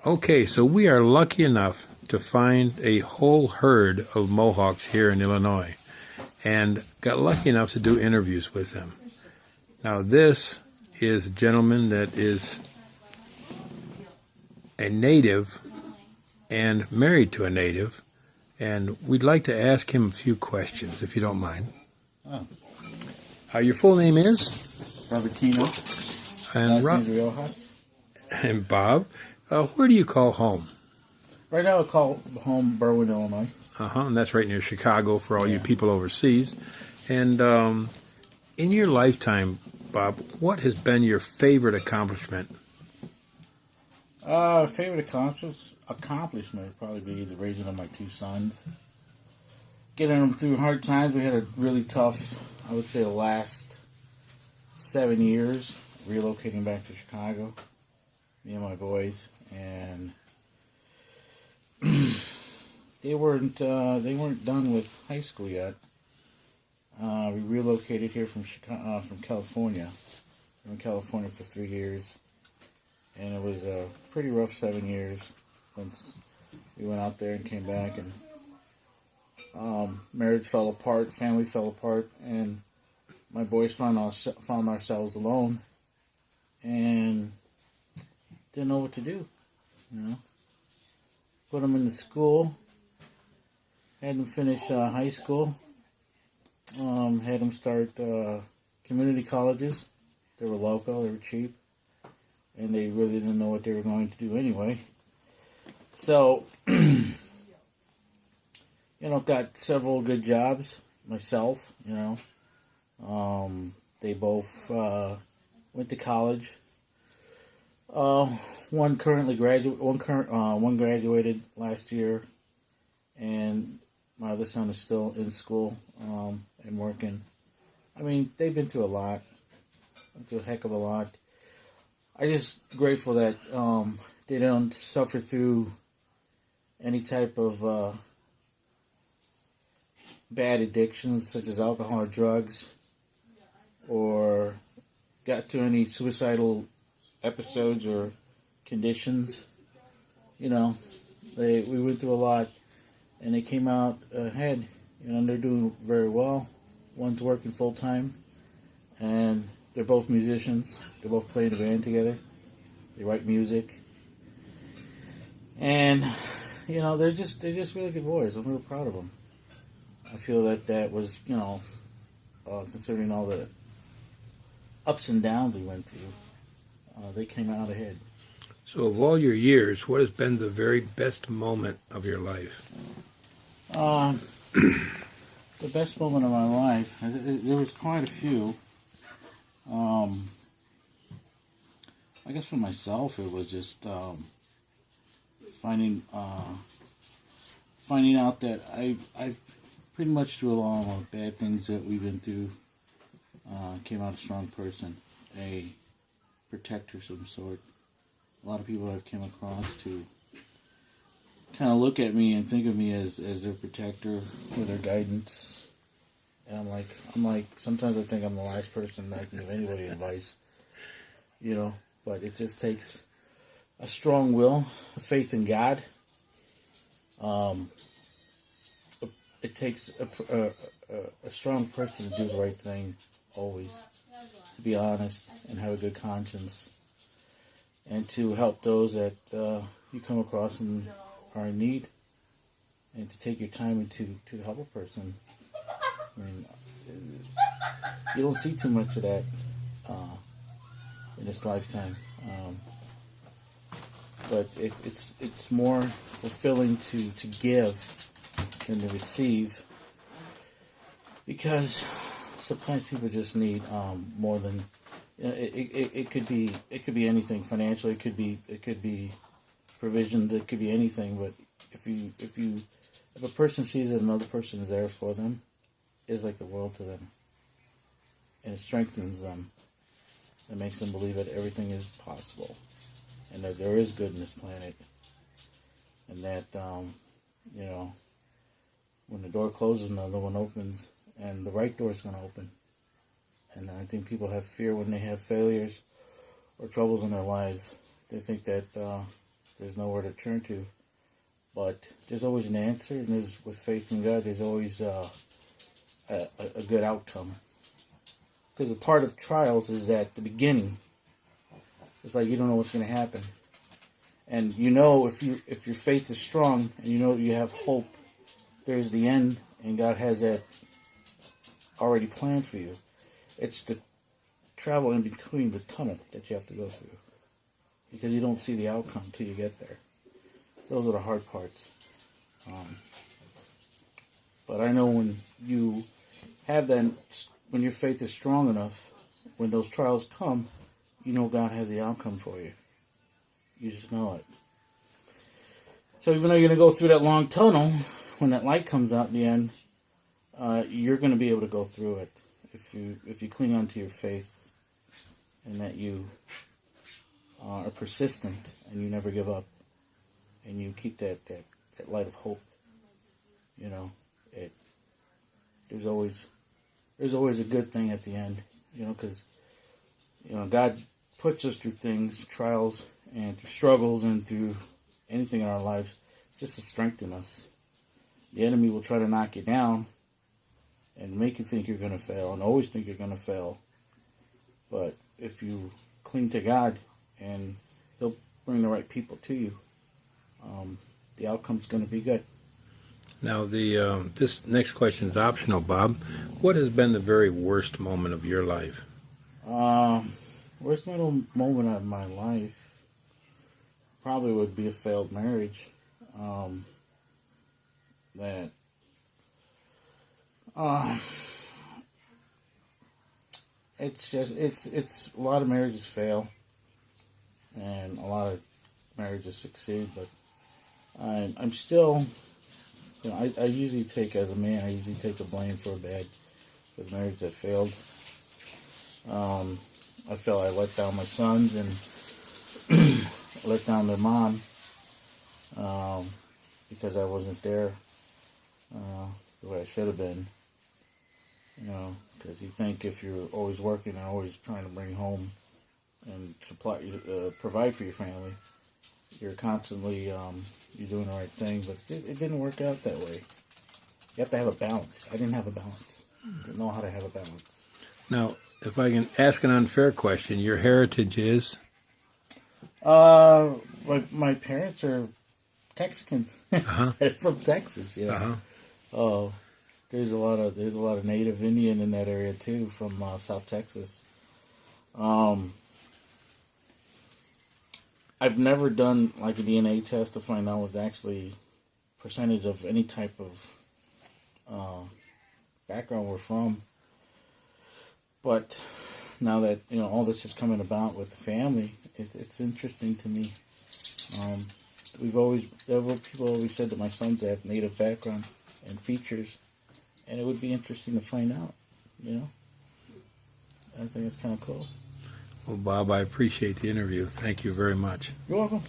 Okay, so we are lucky enough to find a whole herd of Mohawks here in Illinois and got lucky enough to do interviews with them. Now, this is a gentleman that is a native and married to a native, and we'd like to ask him a few questions, if you don't mind. Oh. Your full name is? Robertino. And Bob. Where do you call home? Right now I call home Berwyn, Illinois. And that's right near Chicago for all you people overseas. And in your lifetime, Bob, what has been your favorite accomplishment? Favorite accomplishment would probably be the raising of my two sons. Getting them through hard times. We had a really tough, I would say, the last 7 years, relocating back to Chicago, me and my boys, and they weren't done with high school yet. We relocated here from California. We were in California for 3 years, and it was a pretty rough 7 years once we went out there and came back, and marriage fell apart, family fell apart, and my boys found ourselves alone and didn't know what to do. Put them into school, had them finish high school, had them start community colleges. They were local, they were cheap, and they really didn't know what they were going to do anyway. So, got several good jobs myself, They both went to college. One graduated last year, and my other son is still in school and working. I mean, they've been through a lot, a heck of a lot. I'm just grateful that they don't suffer through any type of bad addictions such as alcohol or drugs, or got to any suicidal episodes or conditions. We went through a lot, and they came out ahead. They're doing very well. One's working full time, and they're both musicians. They both play in a band together. They write music, and they're just really good boys. I'm real proud of them. I feel that was considering all the ups and downs we went through, they came out ahead. So of all your years, what has been the very best moment of your life? The best moment of my life, there was quite a few. I guess for myself, it was just finding out that I pretty much through all the bad things that we've been through, came out a strong person, a protector of some sort. A lot of people I've come across to kind of look at me and think of me as their protector or their guidance. And I'm like, sometimes I think I'm the last person that can give anybody advice, but it just takes a strong will, a faith in God. It takes a strong person to do the right thing, always, to be honest and have a good conscience, and to help those that you come across and are in need, and to take your time and to help a person. I mean, you don't see too much of that in this lifetime, but it's more fulfilling to give than to receive, because sometimes people just need more than it could be anything financially, it could be provisions, it could be anything. But if a person sees that another person is there for them, it's like the world to them, and it strengthens them. It makes them believe that everything is possible, and that there is good in this planet, and that when the door closes, another one opens, and the right door is going to open. And I think people have fear when they have failures or troubles in their lives. They think that there's nowhere to turn to. But there's always an answer, and with faith in God, there's always a good outcome. Because a part of trials is at the beginning. It's like you don't know what's going to happen. And you know if your faith is strong and you know you have hope, there's the end, and God has that already planned for you. It's the travel in between the tunnel that you have to go through. Because you don't see the outcome until you get there. So those are the hard parts. But I know when you have that, when your faith is strong enough, when those trials come, you know God has the outcome for you. You just know it. So even though you're going to go through that long tunnel, when that light comes out in the end, you're going to be able to go through it if you cling on to your faith and that you are persistent and you never give up and you keep that light of hope. You know, there's always a good thing at the end. You know, because God puts us through things, trials, and through struggles, and through anything in our lives, just to strengthen us. The enemy will try to knock you down and make you think you're going to fail, and always think you're going to fail. But if you cling to God, and He'll bring the right people to you, the outcome's going to be good. Now, this next question is optional, Bob. What has been the very worst moment of your life? Worst moment of my life probably would be a failed marriage. It's a lot of marriages fail, and a lot of marriages succeed. But I'm still, I usually take, as a man, I usually take the blame for the marriage that failed. I felt I let down my sons and let down their mom because I wasn't there the way I should have been. Because you think if you're always working and always trying to bring home and provide for your family, you're constantly you're doing the right thing. But it didn't work out that way. You have to have a balance. I didn't have a balance. I didn't know how to have a balance. Now, if I can ask an unfair question, your heritage is? My parents are Texicans. They're from Texas, Oh, there's a lot of native Indian in that area too, from South Texas. I've never done like a DNA test to find out what actually percentage of any type of background we're from. But now that all this is coming about with the family, it's interesting to me. People always said that my sons have native background and features, and it would be interesting to find out. I think it's kind of cool. Well, Bob, I appreciate the interview. Thank you very much. You're welcome.